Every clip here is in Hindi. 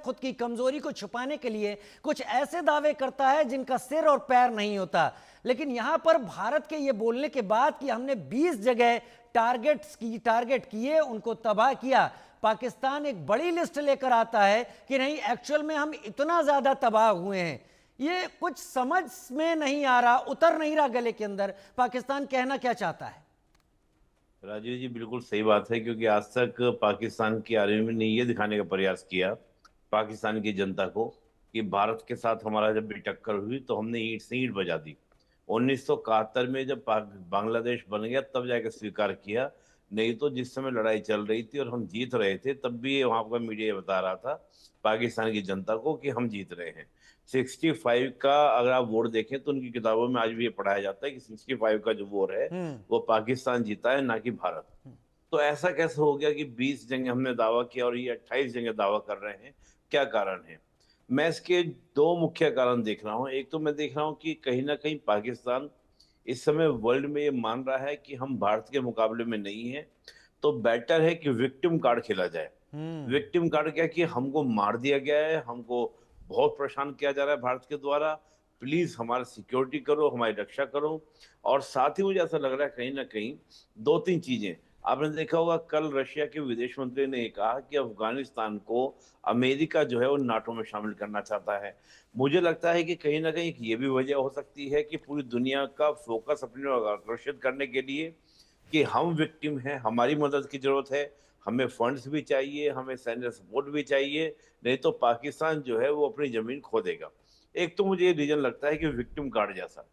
खुद की कमजोरी को छुपाने के लिए कुछ ऐसे दावे करता है जिनका सिर और पैर नहीं होता। लेकिन यहां पर भारत के ये बोलने के बाद कि हमने 20 जगह टारगेट किए, उनको तबाह किया, पाकिस्तान एक बड़ी लिस्ट लेकर आता है कि नहीं एक्चुअल में हम इतना ज्यादा तबाह हुए हैं। ये कुछ समझ में नहीं आ रहा, उतर नहीं रहा गले के अंदर, पाकिस्तान कहना क्या चाहता है। राजीव जी, बिल्कुल सही बात है, क्योंकि आज तक पाकिस्तान की आर्मी ने ये दिखाने का प्रयास किया पाकिस्तान की जनता को कि भारत के साथ हमारा जब भी टक्कर हुई तो हमने ईंट से ईंट बजा दी। 1971 में जब बांग्लादेश बन गया तब जाकर स्वीकार किया, नहीं तो जिस समय लड़ाई चल रही थी और हम जीत रहे थे तब भी वहां का मीडिया बता रहा था पाकिस्तान की जनता को कि हम जीत रहे हैं। 65 का अगर आप वोट देखें तो उनकी किताबों में आज भी ये पढ़ाया जाता है कि 65 का जो वोट है वो पाकिस्तान जीता है, ना कि भारत। तो ऐसा कैसे हो गया कि 20 जंगे हमने दावा किया और ये 28 जंगे दावा कर रहे हैं? क्या कारण है? मैं इसके दो मुख्य कारण देख रहा हूँ। एक तो मैं देख रहा हूँ कि कहीं ना कहीं पाकिस्तान इस समय वर्ल्ड में ये मान रहा है कि हम भारत के मुकाबले में नहीं है, तो बेटर है कि विक्टिम कार्ड खेला जाए। विक्टिम कार्ड क्या कि हमको मार दिया गया है, हमको बहुत परेशान किया जा रहा है भारत के द्वारा, प्लीज हमारी सिक्योरिटी करो, हमारी रक्षा करो। और साथ ही मुझे ऐसा लग रहा है कहीं ना कहीं दो तीन चीजें आपने देखा होगा। कल रशिया के विदेश मंत्री ने कहा कि अफगानिस्तान को अमेरिका जो है वो नाटो में शामिल करना चाहता है। मुझे लगता है कि कहीं ना कहीं ये भी वजह हो सकती है कि पूरी दुनिया का फोकस अपनी ओर आकर्षित करने के लिए कि हम विक्टिम हैं, हमारी मदद की जरूरत है, हमें फंड्स भी चाहिए, हमें सैन्य सपोर्ट भी चाहिए, नहीं तो पाकिस्तान जो है वो अपनी जमीन खो देगा। एक तो मुझे ये रीजन लगता है कि विक्टिम कार्ड जैसा।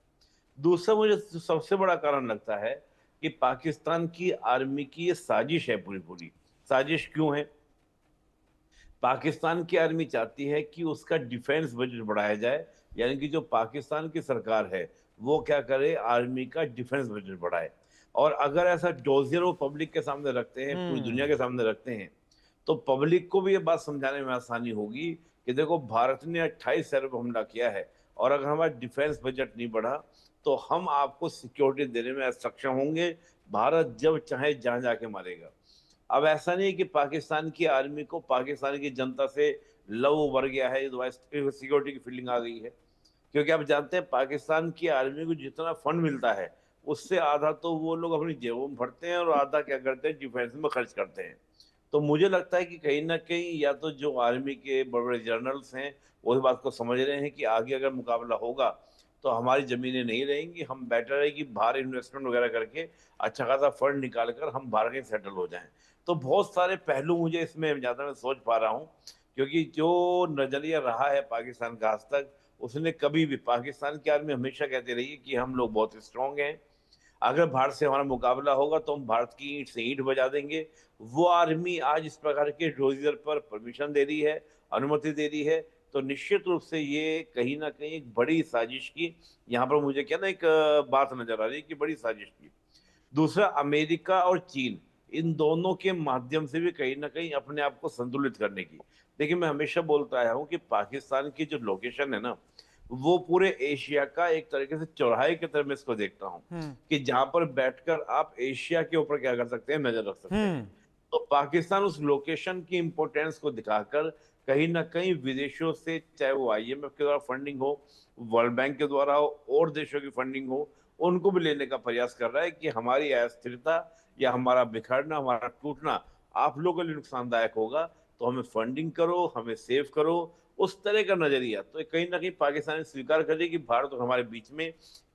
दूसरा मुझे जो सबसे बड़ा कारण लगता है कि पाकिस्तान की आर्मी की ये साजिश है, पूरी पूरी साजिश क्यों है? पाकिस्तान की आर्मी चाहती है कि उसका डिफेंस बजट बढ़ाया जाए, यानी कि जो पाकिस्तान की सरकार है वो क्या करे, आर्मी का डिफेंस बजट बढ़ाए। और अगर ऐसा डोजियर वो पब्लिक के सामने रखते हैं, पूरी दुनिया के सामने रखते हैं, तो पब्लिक को भी ये बात समझाने में आसानी होगी कि देखो भारत ने 28 शहरों पर हमला किया है और अगर हमारा डिफेंस बजट नहीं बढ़ा तो हम आपको सिक्योरिटी देने में सक्षम होंगे। भारत जब चाहे जहां जाके मारेगा। अब ऐसा नहीं कि पाकिस्तान की आर्मी को पाकिस्तान की जनता से लव उभर गया है, सिक्योरिटी की फीलिंग आ गई है। क्योंकि आप जानते हैं पाकिस्तान की आर्मी को जितना फंड मिलता है उससे आधा तो वो लोग अपनी जेबों में भरते हैं और आधा क्या करते हैं, डिफेंस में खर्च करते हैं। तो मुझे लगता है कि कहीं ना कहीं या तो जो आर्मी के बड़े बड़े जनरल्स हैं वो इस बात को समझ रहे हैं कि आगे अगर मुकाबला होगा तो हमारी जमीनें नहीं रहेंगी, हम बेटर है कि बाहर इन्वेस्टमेंट वगैरह करके अच्छा खासा फंड निकाल कर हम बाहर कहीं सेटल हो जाएं। तो बहुत सारे पहलू मुझे इसमें ज्यादा मैं सोच पा रहा हूँ, क्योंकि जो नजरिया रहा है पाकिस्तान का आज तक, उसने कभी भी, पाकिस्तान की आर्मी हमेशा कहती रही है कि हम लोग बहुत स्ट्रांग हैं, अगर भारत से हमारा मुकाबला होगा तो हम भारत की ईंट से ईंट बजा देंगे। वो आर्मी आज इस प्रकार के डोजियर पर परमिशन दे रही है, अनुमति दे रही है, तो निश्चित रूप से ये कहीं ना कहीं एक बड़ी साजिश की, यहाँ पर मुझे क्या ना एक बात नजर आ रही है कि बड़ी साजिश की। दूसरा, अमेरिका और चीन, इन दोनों के माध्यम से भी कहीं ना कहीं अपने आप को संतुलित करने की। देखिए, मैं हमेशा बोलता आया हूँ कि पाकिस्तान की जो लोकेशन है ना, वो पूरे एशिया का एक तरीके से चौराहे की तरह मैं इसको देखता हूँ कि जहां पर बैठकर आप एशिया के ऊपर क्या कर सकते हैं, नजर रख सकते हैं। तो पाकिस्तान उस लोकेशन की इंपॉर्टेंस को दिखाकर कहीं ना कहीं विदेशों से, चाहे वो आईएमएफ के द्वारा फंडिंग हो, वर्ल्ड बैंक के द्वारा हो, और देशों की फंडिंग हो, उनको भी लेने का प्रयास कर रहा है कि हमारी अस्थिरता या हमारा बिखरना, हमारा टूटना आप लोगों के लिए नुकसानदायक होगा, तो हमें फंडिंग करो, हमें सेव करो, उस तरह का नजरिया। तो कहीं ना कहीं पाकिस्तान स्वीकार करे कि भारत और हमारे बीच में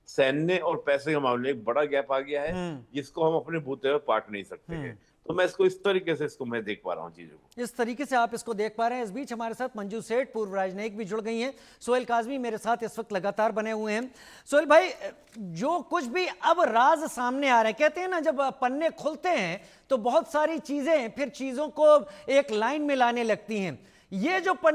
सैन्य और पैसे के मामले एक बड़ा गैप आ गया है, जिसको हम अपने बूते हुए पाट नहीं सकते हैं। तो मैं इसको इस तरीके से इसको मैं देख पा रहा हूँ चीजों को। इस तरीके से आप इसको देख पा रहे हैं। इस बीच हमारे साथ मंजू सेठ, पूर्व राजनयिक, भी जुड़ गई हैं। सोहेल काजमी मेरे साथ इस वक्त लगातार बने हुए हैं। सोहेल भाई, जो कुछ भी अब राज सामने आ रहे हैं, कहते हैं ना जब पन्ने खुलते हैं तो बहुत सारी चीजें फिर चीजों को एक लाइन में लाने लगती हैं। ये जो पन्ने